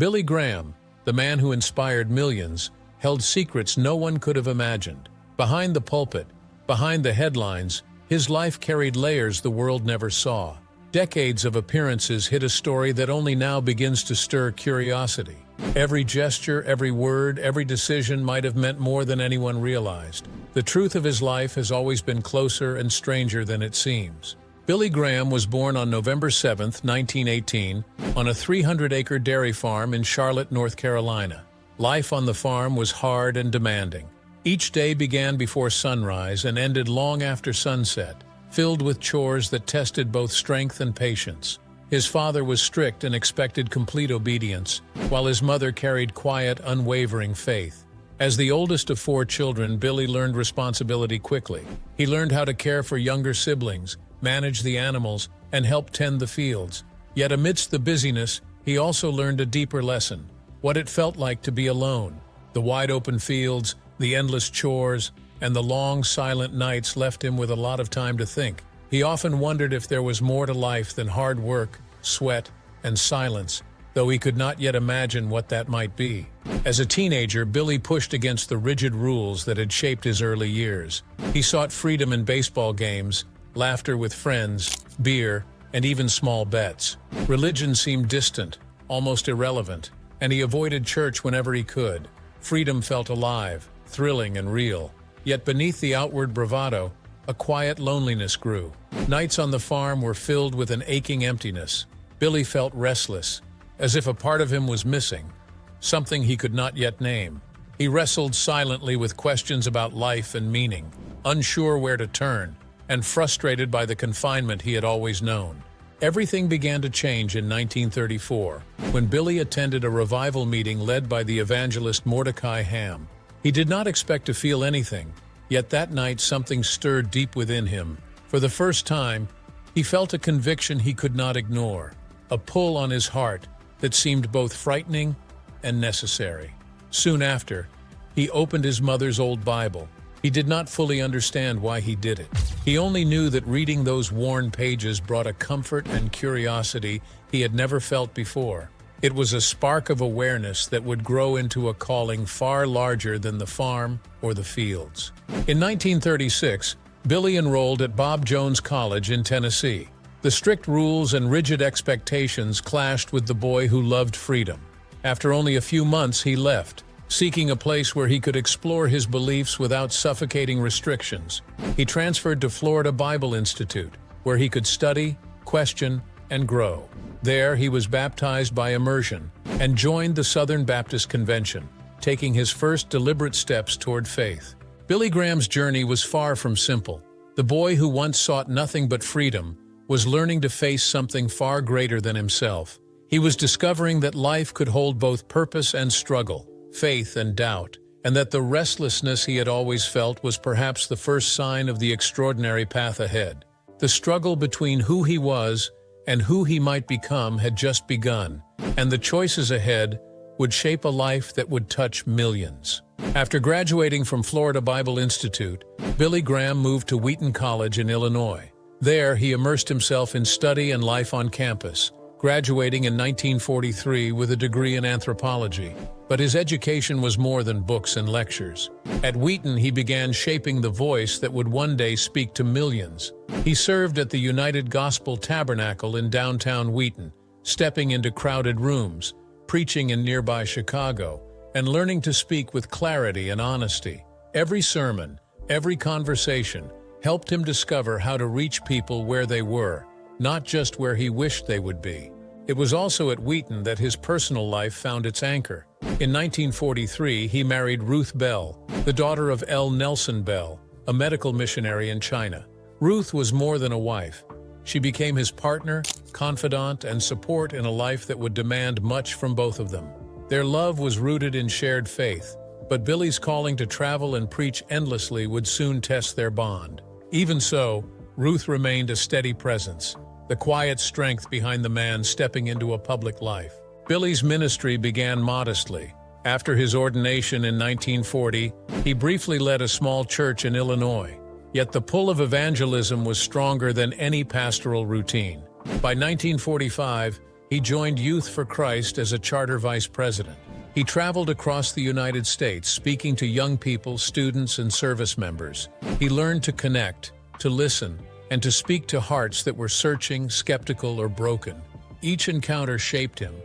Billy Graham, the man who inspired millions, held secrets no one could have imagined. Behind the pulpit, behind the headlines, his life carried layers the world never saw. Decades of appearances hid a story that only now begins to stir curiosity. Every gesture, every word, every decision might have meant more than anyone realized. The truth of his life has always been closer and stranger than it seems. Billy Graham was born on November 7, 1918, on a 300-acre dairy farm in Charlotte, North Carolina. Life on the farm was hard and demanding. Each day began before sunrise and ended long after sunset, filled with chores that tested both strength and patience. His father was strict and expected complete obedience, while his mother carried quiet, unwavering faith. As the oldest of 4 children, Billy learned responsibility quickly. He learned how to care for younger siblings, manage the animals, and help tend the fields. Yet amidst the busyness, he also learned a deeper lesson: what it felt like to be alone. The wide-open fields, the endless chores, and the long, silent nights left him with a lot of time to think. He often wondered if there was more to life than hard work, sweat, and silence, though he could not yet imagine what that might be. As a teenager, Billy pushed against the rigid rules that had shaped his early years. He sought freedom in baseball games, laughter with friends, beer, and even small bets. Religion seemed distant, almost irrelevant, and he avoided church whenever he could. Freedom felt alive, thrilling, and real. Yet beneath the outward bravado, a quiet loneliness grew. Nights on the farm were filled with an aching emptiness. Billy felt restless, as if a part of him was missing, something he could not yet name. He wrestled silently with questions about life and meaning, unsure where to turn, and frustrated by the confinement he had always known. Everything began to change in 1934, when Billy attended a revival meeting led by the evangelist Mordecai Ham. He did not expect to feel anything, yet that night something stirred deep within him. For the first time, he felt a conviction he could not ignore, a pull on his heart that seemed both frightening and necessary. Soon after, he opened his mother's old Bible. He did not fully understand why he did it. He only knew that reading those worn pages brought a comfort and curiosity he had never felt before. It was a spark of awareness that would grow into a calling far larger than the farm or the fields. In 1936, Billy enrolled at Bob Jones College in Tennessee. The strict rules and rigid expectations clashed with the boy who loved freedom. After only a few months, he left, seeking a place where he could explore his beliefs without suffocating restrictions. He transferred to Florida Bible Institute, where he could study, question, and grow. There, he was baptized by immersion and joined the Southern Baptist Convention, taking his first deliberate steps toward faith. Billy Graham's journey was far from simple. The boy who once sought nothing but freedom was learning to face something far greater than himself. He was discovering that life could hold both purpose and struggle, faith and doubt, and that the restlessness he had always felt was perhaps the first sign of the extraordinary path ahead. The struggle between who he was and who he might become had just begun, and the choices ahead would shape a life that would touch millions. After graduating from Florida Bible Institute, Billy Graham moved to Wheaton College in Illinois. There, he immersed himself in study and life on campus, graduating in 1943 with a degree in anthropology. But his education was more than books and lectures. At Wheaton, he began shaping the voice that would one day speak to millions. He served at the United Gospel Tabernacle in downtown Wheaton, stepping into crowded rooms, preaching in nearby Chicago, and learning to speak with clarity and honesty. Every sermon, every conversation, helped him discover how to reach people where they were, not just where he wished they would be. It was also at Wheaton that his personal life found its anchor. In 1943, he married Ruth Bell, the daughter of L. Nelson Bell, a medical missionary in China. Ruth was more than a wife. She became his partner, confidant, and support in a life that would demand much from both of them. Their love was rooted in shared faith, but Billy's calling to travel and preach endlessly would soon test their bond. Even so, Ruth remained a steady presence, the quiet strength behind the man stepping into a public life. Billy's ministry began modestly. After his ordination in 1940, he briefly led a small church in Illinois. Yet the pull of evangelism was stronger than any pastoral routine. By 1945, He joined Youth for Christ as a charter vice president. He traveled across the United States, speaking to young people, students, and service members. He learned to connect, to listen, and to speak to hearts that were searching, skeptical, or broken. Each encounter shaped him,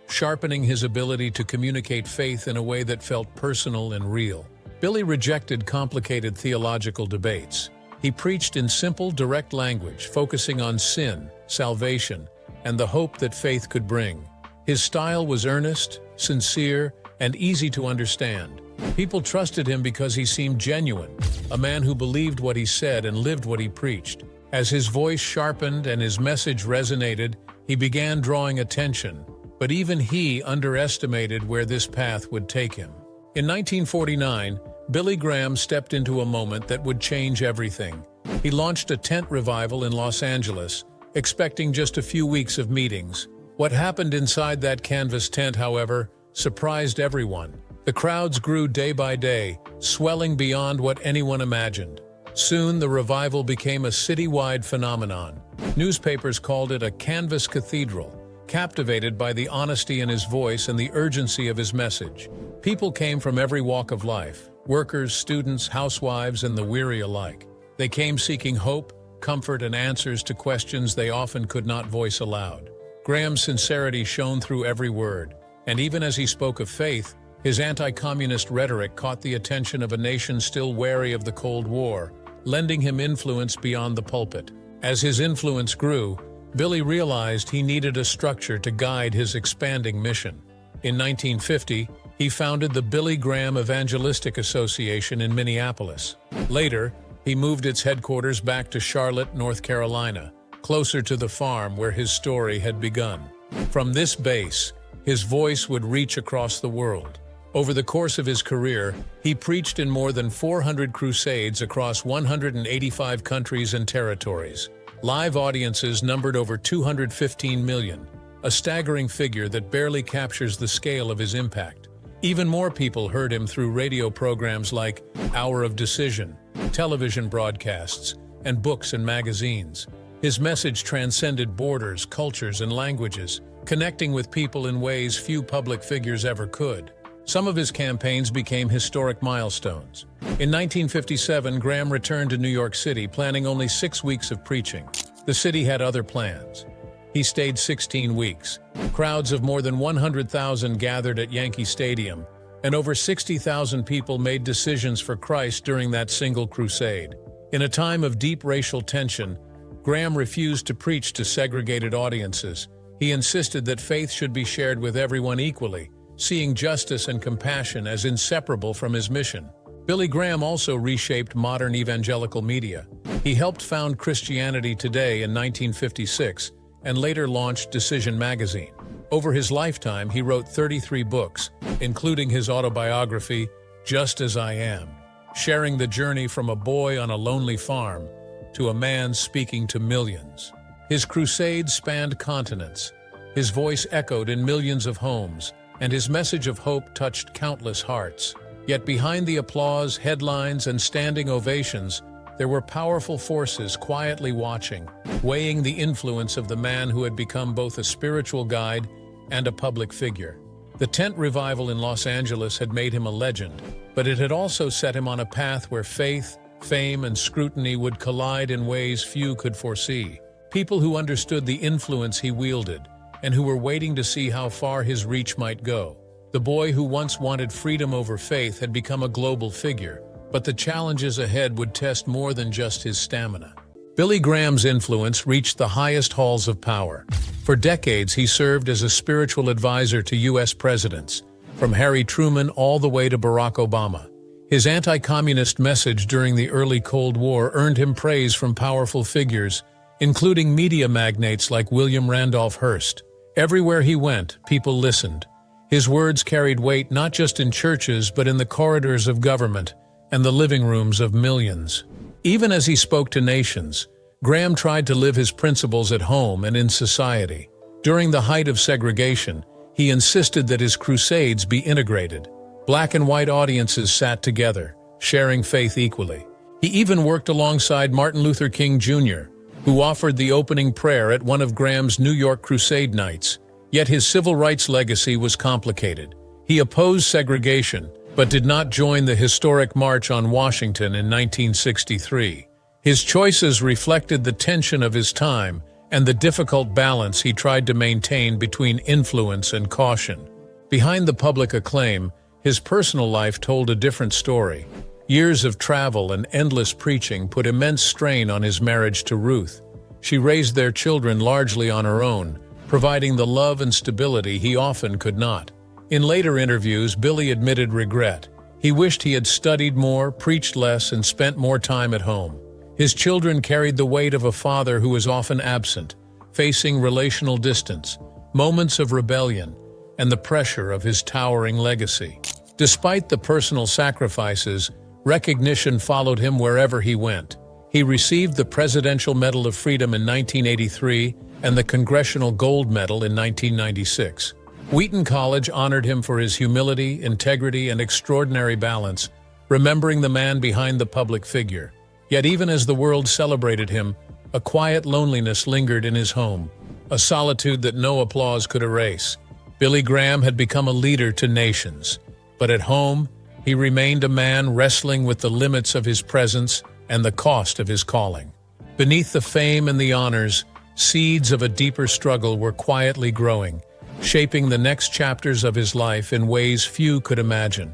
sharpening his ability to communicate faith in a way that felt personal and real. Billy rejected complicated theological debates. He preached in simple, direct language, focusing on sin, salvation, and the hope that faith could bring. His style was earnest, sincere, and easy to understand. People trusted him because he seemed genuine, a man who believed what he said and lived what he preached. As his voice sharpened and his message resonated, he began drawing attention, but even he underestimated where this path would take him. In 1949, Billy Graham stepped into a moment that would change everything. He launched a tent revival in Los Angeles, expecting just a few weeks of meetings. What happened inside that canvas tent, however, surprised everyone. The crowds grew day by day, swelling beyond what anyone imagined. Soon, the revival became a citywide phenomenon. Newspapers called it a canvas cathedral, captivated by the honesty in his voice and the urgency of his message. People came from every walk of life, workers, students, housewives, and the weary alike. They came seeking hope, comfort, and answers to questions they often could not voice aloud. Graham's sincerity shone through every word, and even as he spoke of faith, his anti-communist rhetoric caught the attention of a nation still wary of the Cold War, lending him influence beyond the pulpit. As his influence grew, Billy realized he needed a structure to guide his expanding mission. In 1950, he founded the Billy Graham Evangelistic Association in Minneapolis. Later, he moved its headquarters back to Charlotte, North Carolina, closer to the farm where his story had begun. From this base, his voice would reach across the world. Over the course of his career, he preached in more than 400 crusades across 185 countries and territories. Live audiences numbered over 215 million, a staggering figure that barely captures the scale of his impact. Even more people heard him through radio programs like Hour of Decision, television broadcasts, and books and magazines. His message transcended borders, cultures, and languages, connecting with people in ways few public figures ever could. Some of his campaigns became historic milestones. In 1957, Graham returned to New York City, planning only 6 weeks of preaching. The city had other plans. He stayed 16 weeks. Crowds of more than 100,000 gathered at Yankee Stadium, and over 60,000 people made decisions for Christ during that single crusade. In a time of deep racial tension, Graham refused to preach to segregated audiences. He insisted that faith should be shared with everyone equally, seeing justice and compassion as inseparable from his mission. Billy Graham also reshaped modern evangelical media. He helped found Christianity Today in 1956 and later launched Decision magazine. Over his lifetime, he wrote 33 books, including his autobiography, Just As I Am, sharing the journey from a boy on a lonely farm to a man speaking to millions. His crusades spanned continents. His voice echoed in millions of homes, and his message of hope touched countless hearts. Yet behind the applause, headlines, and standing ovations, there were powerful forces quietly watching, weighing the influence of the man who had become both a spiritual guide and a public figure. The tent revival in Los Angeles had made him a legend, but it had also set him on a path where faith, fame, and scrutiny would collide in ways few could foresee. People who understood the influence he wielded, and who were waiting to see how far his reach might go. The boy who once wanted freedom over faith had become a global figure, but the challenges ahead would test more than just his stamina. Billy Graham's influence reached the highest halls of power. For decades, he served as a spiritual advisor to U.S. presidents, from Harry Truman all the way to Barack Obama. His anti-communist message during the early Cold War earned him praise from powerful figures, including media magnates like William Randolph Hearst. Everywhere he went, people listened. His words carried weight not just in churches but in the corridors of government and the living rooms of millions. Even as he spoke to nations, Graham tried to live his principles at home and in society. During the height of segregation, he insisted that his crusades be integrated. Black and white audiences sat together, sharing faith equally. He even worked alongside Martin Luther King Jr., who offered the opening prayer at one of Graham's New York Crusade nights, Yet his civil rights legacy was complicated. He opposed segregation, but did not join the historic March on Washington in 1963. His choices reflected the tension of his time and the difficult balance he tried to maintain between influence and caution. Behind the public acclaim, his personal life told a different story. Years of travel and endless preaching put immense strain on his marriage to Ruth. She raised their children largely on her own, providing the love and stability he often could not. In later interviews, Billy admitted regret. He wished he had studied more, preached less, and spent more time at home. His children carried the weight of a father who was often absent, facing relational distance, moments of rebellion, and the pressure of his towering legacy. Despite the personal sacrifices, recognition followed him wherever he went. He received the Presidential Medal of Freedom in 1983 and the Congressional Gold Medal in 1996. Wheaton College honored him for his humility, integrity, and extraordinary balance, remembering the man behind the public figure. Yet even as the world celebrated him, a quiet loneliness lingered in his home, a solitude that no applause could erase. Billy Graham had become a leader to nations, but at home, he remained a man wrestling with the limits of his presence and the cost of his calling. Beneath the fame and the honors, seeds of a deeper struggle were quietly growing, shaping the next chapters of his life in ways few could imagine.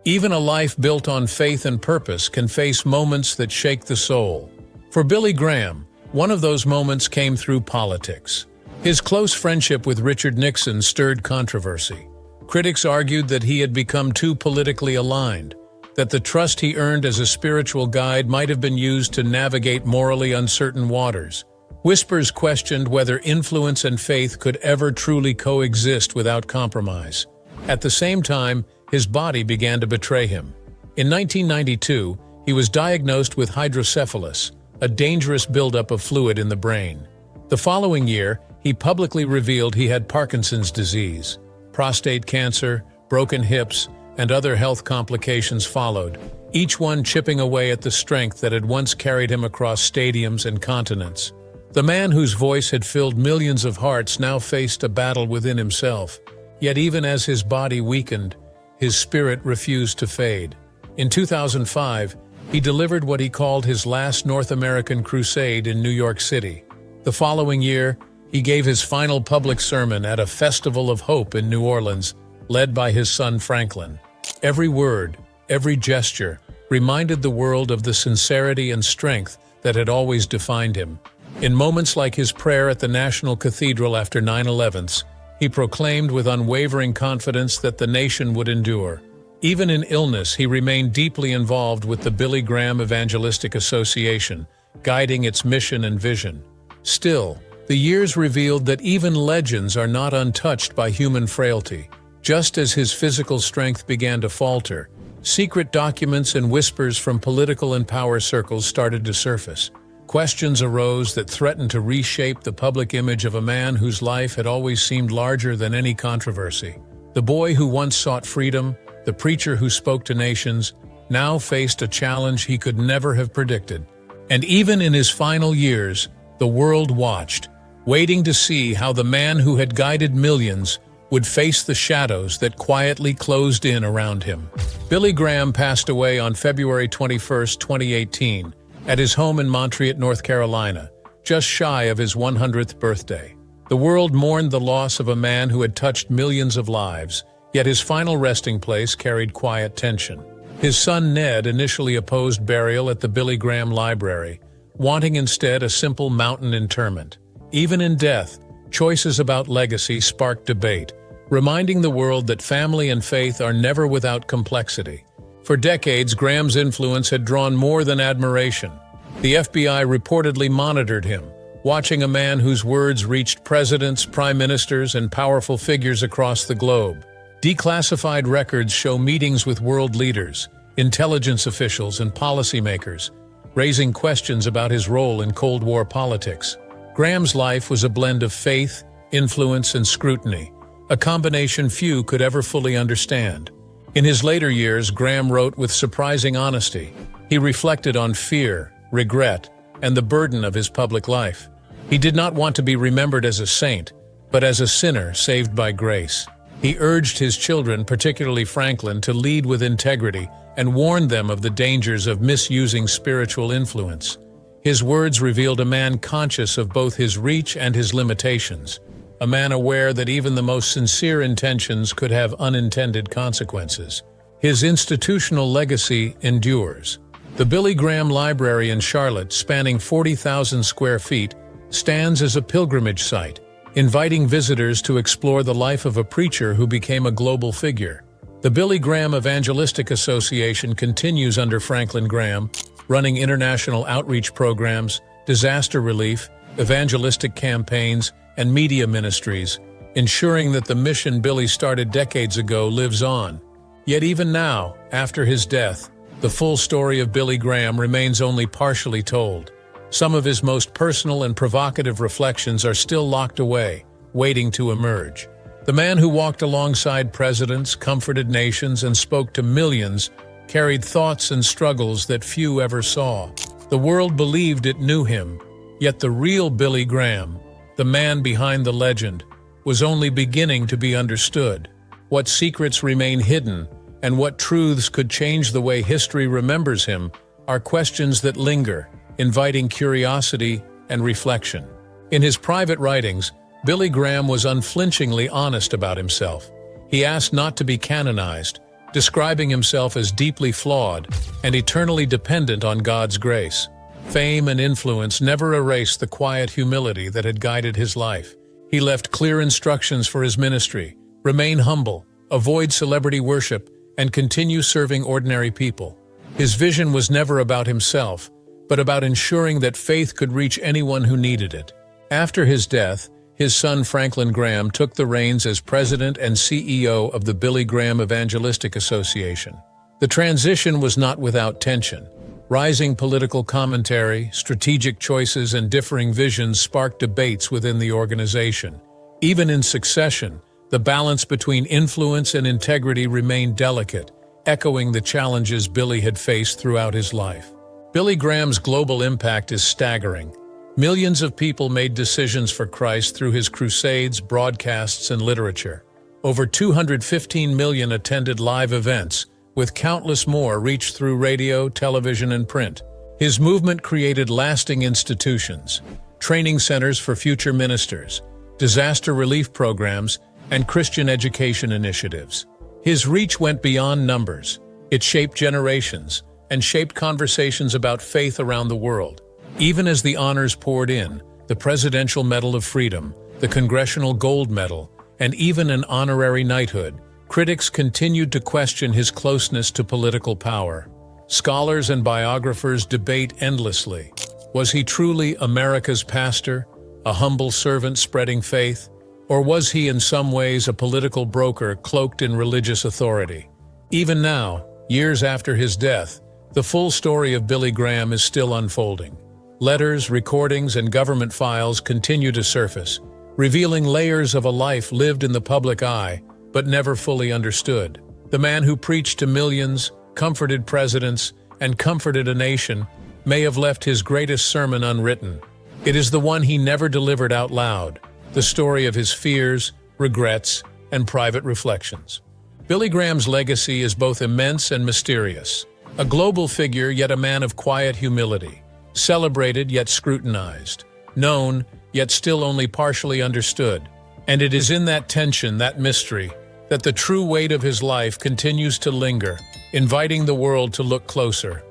Even a life built on faith and purpose can face moments that shake the soul. For Billy Graham, one of those moments came through politics. His close friendship with Richard Nixon stirred controversy. Critics argued that he had become too politically aligned, that the trust he earned as a spiritual guide might have been used to navigate morally uncertain waters. Whispers questioned whether influence and faith could ever truly coexist without compromise. At the same time, his body began to betray him. In 1992, he was diagnosed with hydrocephalus, a dangerous buildup of fluid in the brain. The following year, he publicly revealed he had Parkinson's disease. Prostate cancer, broken hips, and other health complications followed, each one chipping away at the strength that had once carried him across stadiums and continents. The man whose voice had filled millions of hearts now faced a battle within himself. Yet even as his body weakened, his spirit refused to fade. In 2005, he delivered what he called his last North American crusade in New York City. The following year, he gave his final public sermon at a festival of hope in New Orleans, led by his son Franklin. Every word, every gesture, reminded the world of the sincerity and strength that had always defined him. In moments like his prayer at the National Cathedral after 9/11, he proclaimed with unwavering confidence that the nation would endure. Even in illness, he remained deeply involved with the Billy Graham Evangelistic Association, guiding its mission and vision. Still, the years revealed that even legends are not untouched by human frailty. Just as his physical strength began to falter, secret documents and whispers from political and power circles started to surface. Questions arose that threatened to reshape the public image of a man whose life had always seemed larger than any controversy. The boy who once sought freedom, the preacher who spoke to nations, now faced a challenge he could never have predicted. And even in his final years, the world watched, waiting to see how the man who had guided millions would face the shadows that quietly closed in around him. Billy Graham passed away on February 21, 2018, at his home in Montreat, North Carolina, just shy of his 100th birthday. The world mourned the loss of a man who had touched millions of lives, yet his final resting place carried quiet tension. His son Ned initially opposed burial at the Billy Graham Library, wanting instead a simple mountain interment. Even in death, choices about legacy sparked debate, reminding the world that family and faith are never without complexity. For decades, Graham's influence had drawn more than admiration. The FBI reportedly monitored him, watching a man whose words reached presidents, prime ministers, and powerful figures across the globe. Declassified records show meetings with world leaders, intelligence officials, and policymakers, raising questions about his role in Cold War politics. Graham's life was a blend of faith, influence, and scrutiny, a combination few could ever fully understand. In his later years, Graham wrote with surprising honesty. He reflected on fear, regret, and the burden of his public life. He did not want to be remembered as a saint, but as a sinner saved by grace. He urged his children, particularly Franklin, to lead with integrity and warned them of the dangers of misusing spiritual influence. His words revealed a man conscious of both his reach and his limitations, a man aware that even the most sincere intentions could have unintended consequences. His institutional legacy endures. The Billy Graham Library in Charlotte, spanning 40,000 square feet, stands as a pilgrimage site, inviting visitors to explore the life of a preacher who became a global figure. The Billy Graham Evangelistic Association continues under Franklin Graham, running international outreach programs, disaster relief, evangelistic campaigns, and media ministries, ensuring that the mission Billy started decades ago lives on. Yet even now, after his death, the full story of Billy Graham remains only partially told. Some of his most personal and provocative reflections are still locked away, waiting to emerge. The man who walked alongside presidents, comforted nations, and spoke to millions carried thoughts and struggles that few ever saw. The world believed it knew him, yet the real Billy Graham, the man behind the legend, was only beginning to be understood. What secrets remain hidden, and what truths could change the way history remembers him, are questions that linger, inviting curiosity and reflection. In his private writings, Billy Graham was unflinchingly honest about himself. He asked not to be canonized, describing himself as deeply flawed and eternally dependent on God's grace. Fame and influence never erased the quiet humility that had guided his life. He left clear instructions for his ministry: remain humble, avoid celebrity worship, and continue serving ordinary people. His vision was never about himself, but about ensuring that faith could reach anyone who needed it. After his death, his son Franklin Graham took the reins as president and CEO of the Billy Graham Evangelistic Association. The transition was not without tension. Rising political commentary, strategic choices, and differing visions sparked debates within the organization. Even in succession, the balance between influence and integrity remained delicate, echoing the challenges Billy had faced throughout his life. Billy Graham's global impact is staggering. Millions of people made decisions for Christ through his crusades, broadcasts, and literature. Over 215 million attended live events, with countless more reached through radio, television, and print. His movement created lasting institutions, training centers for future ministers, disaster relief programs, and Christian education initiatives. His reach went beyond numbers. It shaped generations and shaped conversations about faith around the world. Even as the honors poured in, the Presidential Medal of Freedom, the Congressional Gold Medal, and even an honorary knighthood, critics continued to question his closeness to political power. Scholars and biographers debate endlessly. Was he truly America's pastor, a humble servant spreading faith? Or was he in some ways a political broker cloaked in religious authority? Even now, years after his death, the full story of Billy Graham is still unfolding. Letters, recordings, and government files continue to surface, revealing layers of a life lived in the public eye, but never fully understood. The man who preached to millions, comforted presidents, and comforted a nation may have left his greatest sermon unwritten. It is the one he never delivered out loud, the story of his fears, regrets, and private reflections. Billy Graham's legacy is both immense and mysterious. A global figure, yet a man of quiet humility. Celebrated, yet scrutinized. Known, yet still only partially understood. And it is in that tension, that mystery, that the true weight of his life continues to linger, inviting the world to look closer.